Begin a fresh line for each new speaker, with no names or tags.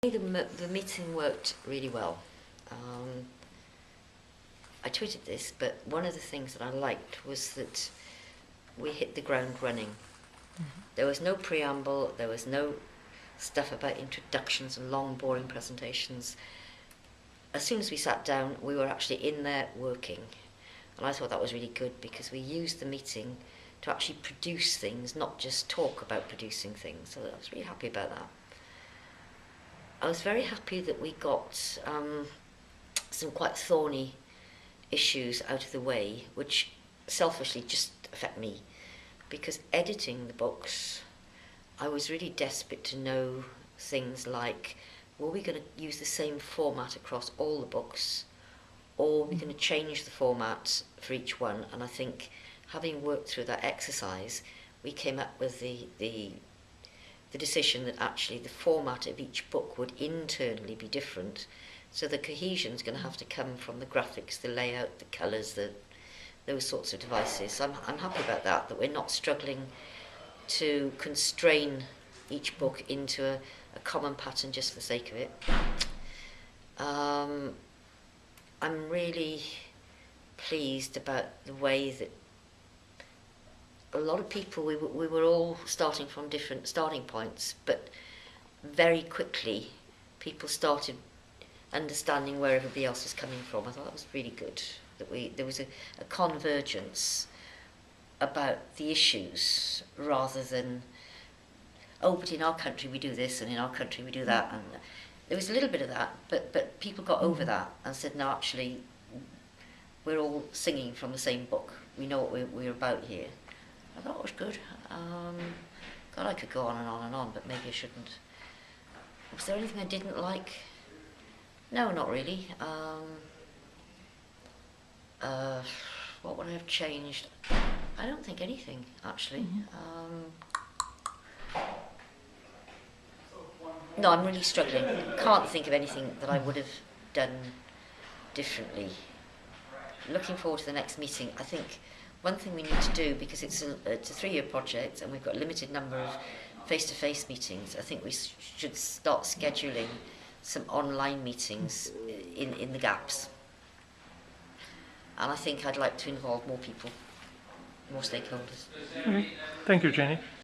The meeting worked really well. I tweeted this, but one of the things that I liked was that we hit the ground running. There was no preamble, there was no stuff about introductions and long, boring presentations. As soon as we sat down, we were actually in there working. And I thought that was really good because we used the meeting to actually produce things, not just talk about producing things. So I was really happy about that. I was very happy that we got some quite thorny issues out of the way, which selfishly just affect me, because editing the books, I was really desperate to know things like, were we going to use the same format across all the books, or were we going to change the format for each one? And I think, having worked through that exercise, we came up with the decision that actually the format of each book would internally be different. So the cohesion is going to have to come from the graphics, the layout, the colours, those sorts of devices. So I'm happy about that we're not struggling to constrain each book into a common pattern just for the sake of it. I'm really pleased about the way that a lot of people, we were all starting from different starting points, but very quickly people started understanding where everybody else was coming from. I thought that was really good, that there was a convergence about the issues rather than, oh, but in our country we do this and in our country we do that. And there was a little bit of that, but people got over that and said, no, actually, we're all singing from the same book. We know what we're about here. I thought it was good. God, I could go on and on and on, but maybe I shouldn't. Was there anything I didn't like? No, not really. What would I have changed? I don't think anything, actually. No, I'm really struggling. Can't think of anything that I would have done differently. Looking forward to the next meeting, I think one thing we need to do, because it's a 3-year project and we've got a limited number of face-to-face meetings, I think we should start scheduling some online meetings in the gaps. And I think I'd like to involve more people, more stakeholders.
Okay. Thank you, Jenny.